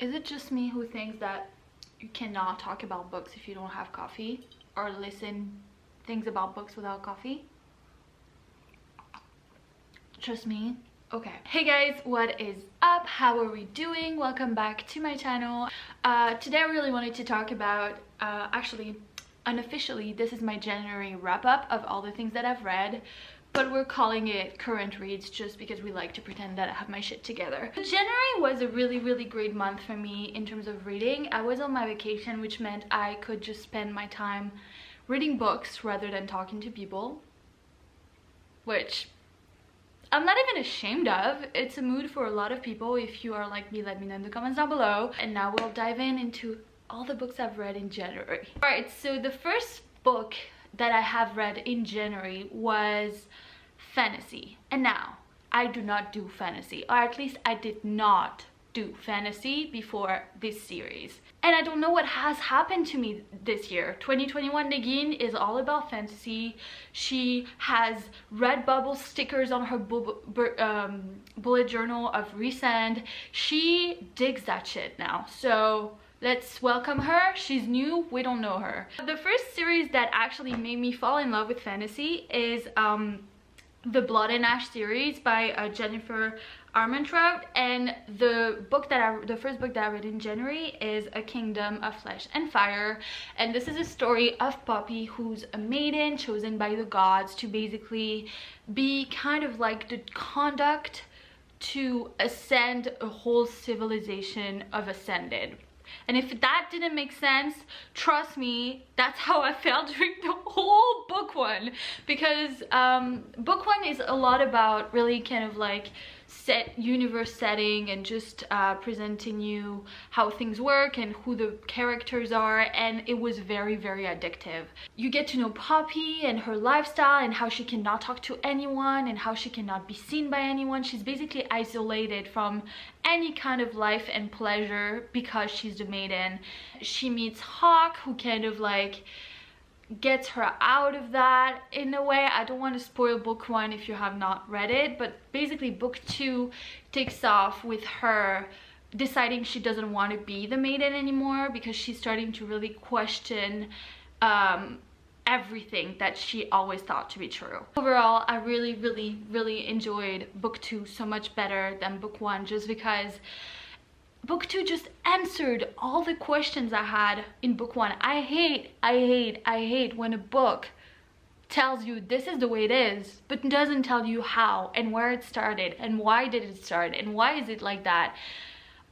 Is it just me who thinks that you cannot talk about books if you don't have coffee, or listen things about books without coffee? Just me? Okay. Hey guys, what is up? How are we doing? Welcome back to my channel. Today I really wanted to talk about, actually unofficially, this is my January wrap-up of all the things that I've read, but we're calling it current reads just because we like to pretend that I have my shit together. January was a really great month for me in terms of reading. I was on my vacation, which meant I could just spend my time reading books rather than talking to people, which I'm not even ashamed of. It's a mood for a lot of people. If you are like me, let me know in the comments down below. And now we'll dive into all the books I've read in January. Alright, so the first book that I have read in January was fantasy. And now, I do not do fantasy, or at least I did not do fantasy before this series. And I don't know what has happened to me this year. 2021 Negin is all about fantasy. She has Redbubble stickers on her bullet journal of recent. She digs that shit now. So let's welcome her. She's new, we don't know her. The first series that actually made me fall in love with fantasy is the Blood and Ash series by Jennifer Armentrout, and the first book that I read in January is A Kingdom of Flesh and Fire, and this is a story of Poppy, who's a maiden chosen by the gods to basically be kind of like the conduct to ascend a whole civilization of Ascended. And if that didn't make sense, trust me, that's how I felt during the whole book one. Because book one is a lot about really kind of like universe setting and just presenting you how things work and who the characters are, and it was very addictive. You get to know Poppy and her lifestyle and how she cannot talk to anyone and how she cannot be seen by anyone. She's basically isolated from any kind of life and pleasure because she's the maiden. She meets Hawk, who kind of like gets her out of that in a way. I don't want to spoil book one if you have not read it, but basically book two takes off with her deciding she doesn't want to be the maiden anymore because she's starting to really question everything that she always thought to be true. Overall, I really enjoyed book two so much better than book one, just because book two just answered all the questions I had in book one. I hate when a book tells you this is the way it is, but doesn't tell you how and where it started and why did it start and why is it like that.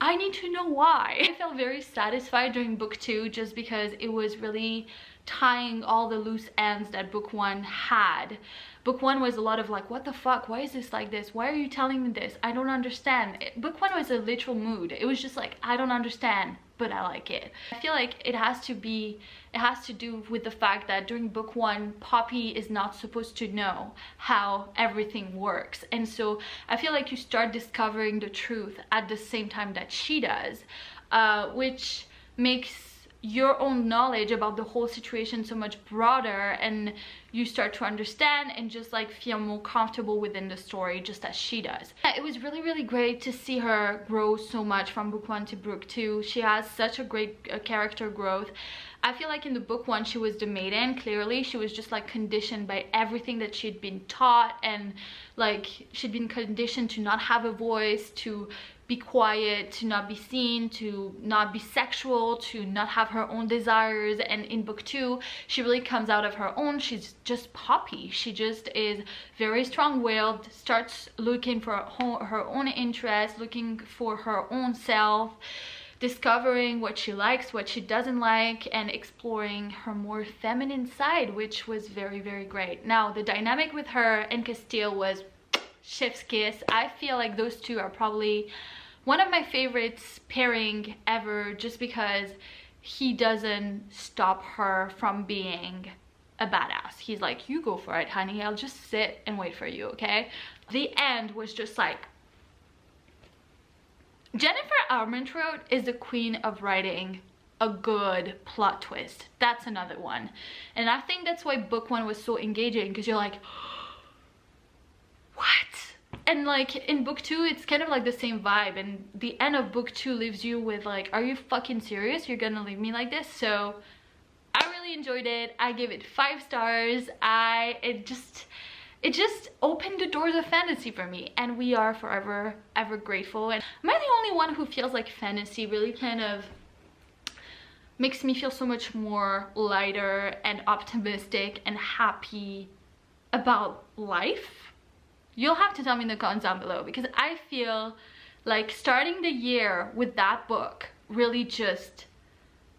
I need to know why. I felt very satisfied during book two just because it was really tying all the loose ends that book one had. Book one was a lot of like, what the fuck, why is this like this, why are you telling me this, I don't understand. Book one was a literal mood. It was just like, I don't understand, but I like it. I feel like it has to do with the fact that during book one, Poppy is not supposed to know how everything works, and so I feel like you start discovering the truth at the same time that she does, which makes your own knowledge about the whole situation so much broader, and you start to understand and just like feel more comfortable within the story just as she does. It was really great to see her grow so much from book one to book two. She has such a great character growth. I feel like in the book one she was the maiden. Clearly she was just like conditioned by everything that she'd been taught, and like she'd been conditioned to not have a voice, to be quiet, to not be seen, to not be sexual, to not have her own desires. And in book two she really comes out of her own. She's just Poppy. She just is very strong-willed, starts looking for her own interests, looking for her own self, discovering what she likes, what she doesn't like, and exploring her more feminine side, which was very great. Now the dynamic with her and Castile was chef's kiss. I feel like those two are probably one of my favorites pairing ever, just because he doesn't stop her from being a badass. He's like, you go for it, honey, I'll just sit and wait for you, okay? The end was just like, Jennifer Armentrout is the queen of writing a good plot twist. That's another one, and I think that's why book one was so engaging, because you're like, what? and like in book 2 it's kind of like the same vibe, and the end of book 2 leaves you with like, are you fucking serious? You're gonna leave me like this? So I really enjoyed it. I gave it 5 stars. It just opened the doors of fantasy for me, and we are forever ever grateful. And am I the only one who feels like fantasy really kind of makes me feel so much more lighter and optimistic and happy about life? You'll have to tell me in the comments down below, because I feel like starting the year with that book really just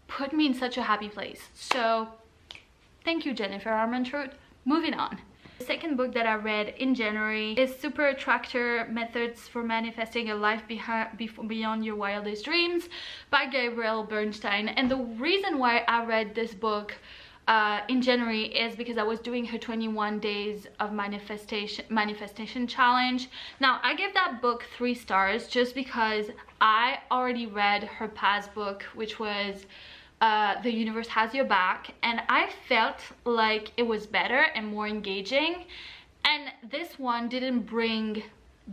put me in such a happy place. So thank you, Jennifer Armentrout. Moving on. The second book that I read in January is Super Attractor: Methods for Manifesting a Life Beyond Your Wildest Dreams by Gabrielle Bernstein. And the reason why I read this book in January is because I was doing her 21 days of manifestation challenge. Now I gave that book 3 stars just because I already read her past book, which was The Universe Has Your Back, and I felt like it was better and more engaging, and this one didn't bring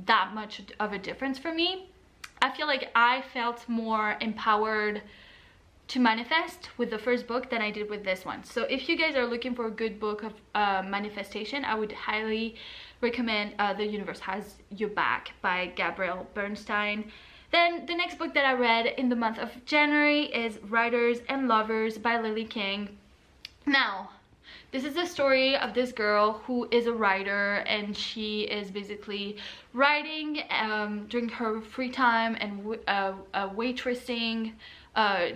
that much of a difference for me. I feel like I felt more empowered to manifest with the first book than I did with this one. So if you guys are looking for a good book of manifestation, I would highly recommend The Universe Has Your Back by Gabrielle Bernstein. Then the next book that I read in the month of January is Writers and Lovers by Lily King. Now, this is the story of this girl who is a writer, and she is basically writing during her free time and waitressing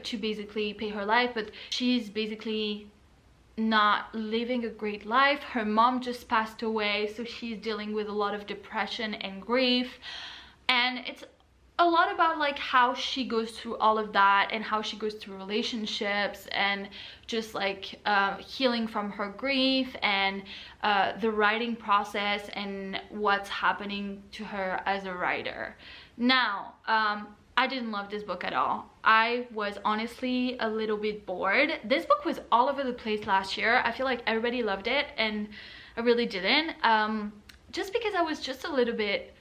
to basically pay her life, but she's basically not living a great life. Her mom just passed away, so she's dealing with a lot of depression and grief, and it's a lot about like how she goes through all of that and how she goes through relationships and just like healing from her grief and the writing process and what's happening to her as a writer. Now I didn't love this book at all. I was honestly a little bit bored. This book was all over the place last year. I feel like everybody loved it and I really didn't, just because I was just a little bit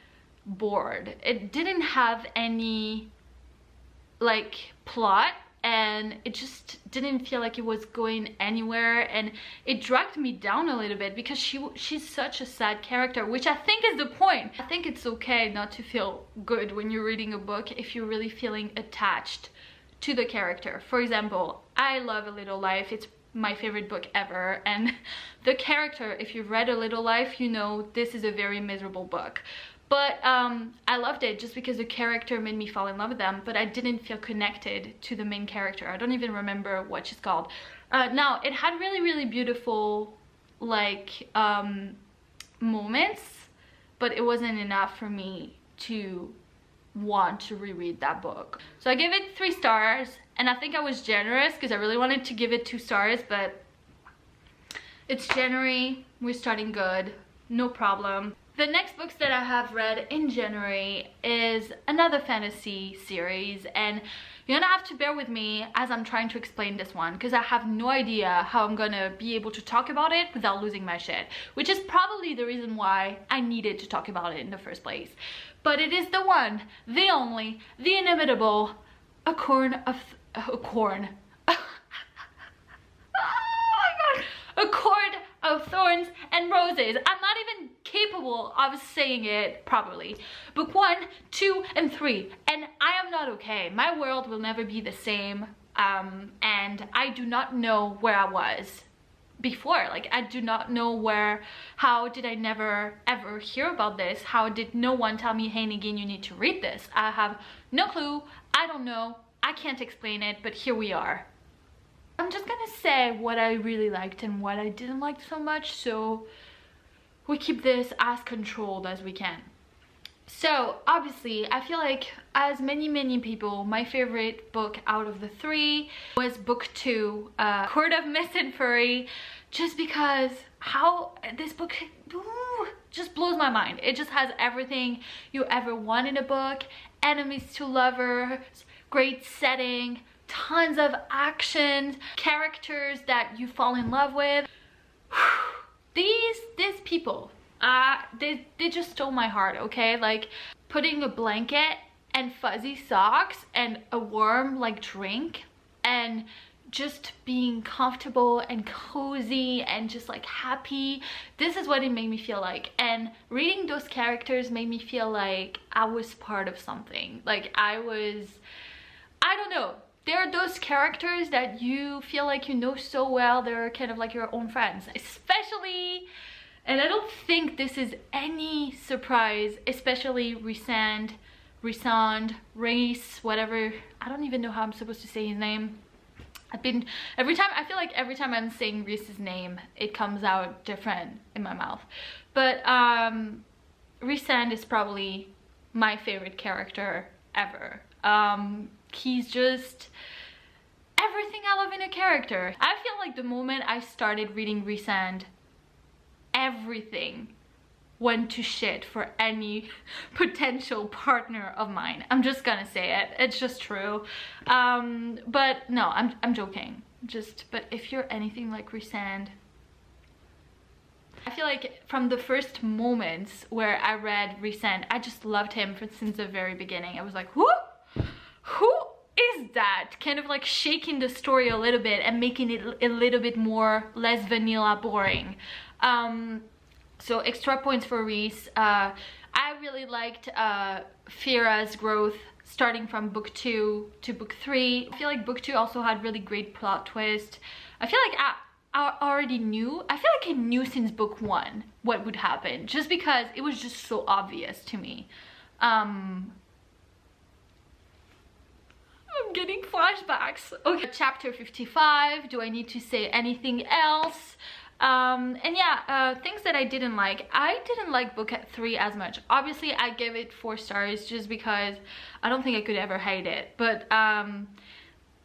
bored. It didn't have any like plot, and it just didn't feel like it was going anywhere, and it dragged me down a little bit because she's such a sad character, which I think is the point. I think it's okay not to feel good when you're reading a book if you're really feeling attached to the character. For example, I love A Little Life. It's my favorite book ever, and the character, if you've read A Little Life, you know this is a very miserable book. But I loved it just because the character made me fall in love with them, but I didn't feel connected to the main character. I don't even remember what she's called. Now, it had really beautiful like moments, but it wasn't enough for me to want to reread that book. So I gave it 3 stars, and I think I was generous because I really wanted to give it 2 stars, but it's January, we're starting good, no problem. The next books that I have read in January is another fantasy series, and you're gonna have to bear with me as I'm trying to explain this one because I have no idea how I'm gonna be able to talk about it without losing my shit, which is probably the reason why I needed to talk about it in the first place. But it is the one, the only, the inimitable, A Corn of Thorns and Roses. I'm not even capable of saying it properly. Book 1, 2, and 3. And I am not okay. My world will never be the same. And I do not know where I was before. Like, I do not know how did I never ever hear about this? How did no one tell me, hey Negin, you need to read this? I have no clue. I don't know. I can't explain it, but here we are. I'm just gonna say what I really liked and what I didn't like so much, so we keep this as controlled as we can. So obviously I feel like, as many people, my favorite book out of the 3 was book 2, Court of Mist and Fury, just because how this book just blows my mind. It just has everything you ever want in a book: enemies to lovers, great setting, tons of action, characters that you fall in love with. These people They just stole my heart, okay? Like putting a blanket and fuzzy socks and a warm like drink and just being comfortable and cozy and just like happy. This is what it made me feel like. And reading those characters made me feel like I was part of something. Like I don't know. There are those characters that you feel like you know so well. They're kind of like your own friends. Especially, and I don't think this is any surprise, especially Rhysand, Race, whatever. I don't even know how I'm supposed to say his name. I feel like every time I'm saying Rhys's name, it comes out different in my mouth. But Rhysand is probably my favorite character ever. He's just everything I love in a character. I feel like the moment I started reading Rhysand, everything went to shit for any potential partner of mine. I'm just gonna say it. It's just true. But no, I'm joking. But if you're anything like Rhysand, I feel like from the first moments where I read Rhysand, I just loved him since the very beginning. I was like, who is that? Kind of like shaking the story a little bit and making it a little bit less vanilla boring. So extra points for Rhys. I really liked Feyre's growth starting from book 2 to book 3. I feel like book 2 also had really great plot twist. I feel like I already knew. I feel like I knew since book 1 what would happen, just because it was just so obvious to me. I'm getting flashbacks. Okay, chapter 55. Do I need to say anything else? And yeah, things that I didn't like. I didn't like book 3 as much. Obviously, I gave it 4 stars just because I don't think I could ever hate it. But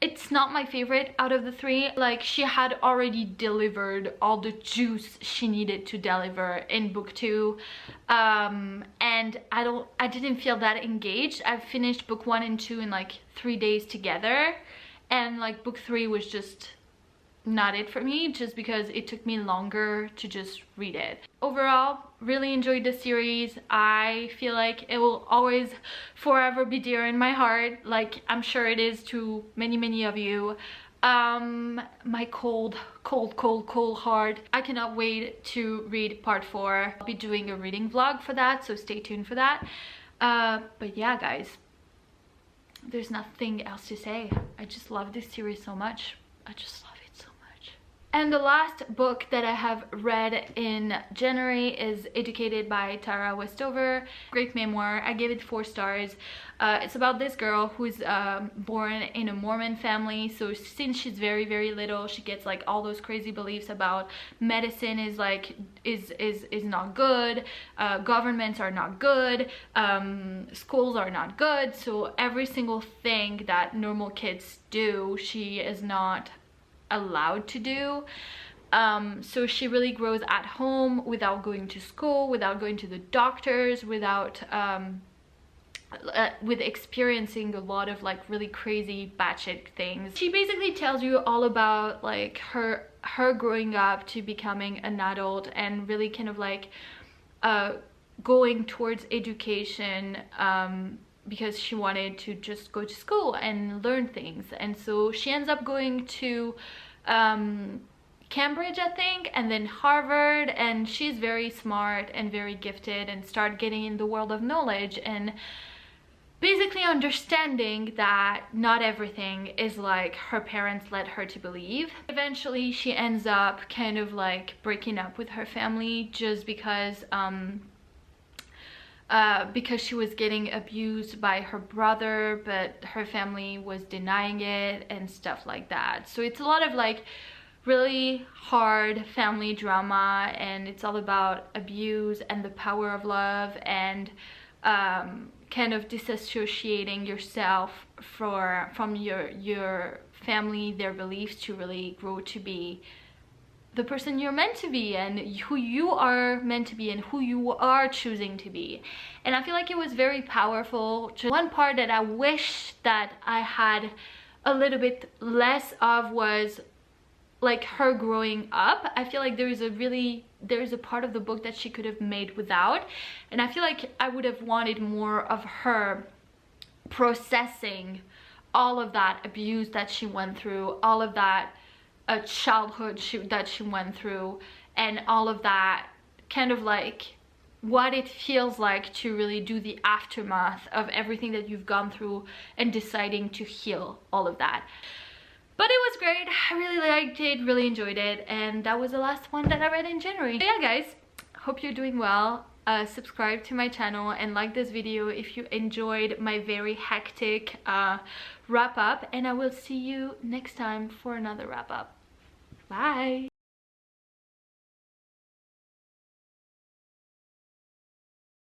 it's not my favorite out of the 3. Like, she had already delivered all the juice she needed to deliver in book 2. And I didn't feel that engaged. I finished book 1 and 2 in like 3 days together. And like book 3 was just not it for me, just because it took me longer to just read it. Overall, really enjoyed the series. I feel like it will always forever be dear in my heart, like I'm sure it is to many of you. My cold heart. I cannot wait to read part 4. I'll be doing a reading vlog for that, so stay tuned for that. But yeah, guys, there's nothing else to say. I just love this series so much. I just love it so much. And the last book that I have read in January is Educated by Tara Westover. Great memoir. I gave it 4 stars. It's about this girl who's born in a Mormon family. So since she's very little, she gets like all those crazy beliefs about medicine is like is not good, governments are not good, schools are not good. So every single thing that normal kids do, she is not allowed to do. So she really grows at home without going to school, without going to the doctors, without with experiencing a lot of like really crazy batshit things. She basically tells you all about like her growing up to becoming an adult and really kind of like going towards education, because she wanted to just go to school and learn things. And so she ends up going to Cambridge, I think, and then Harvard, and she's very smart and very gifted and start getting in the world of knowledge and basically understanding that not everything is like her parents led her to believe. Eventually she ends up kind of like breaking up with her family just because she was getting abused by her brother, but her family was denying it and stuff like that. So it's a lot of like really hard family drama, and it's all about abuse and the power of love and kind of disassociating yourself from your family, their beliefs, to really grow to be the person you're meant to be and who you are meant to be and who you are choosing to be. And I feel like it was very powerful. Just one part that I wish that I had a little bit less of was like her growing up. I feel like there is a part of the book that she could have made without, and I feel like I would have wanted more of her processing all of that abuse that she went through, all of that childhood that she went through, and all of that kind of like what it feels like to really do the aftermath of everything that you've gone through and deciding to heal all of that. But it was great. I really liked it, really enjoyed it, and that was the last one that I read in January. So yeah guys, hope you're doing well. Subscribe to my channel and like this video if you enjoyed my very hectic wrap up, and I will see you next time for another wrap up. Bye.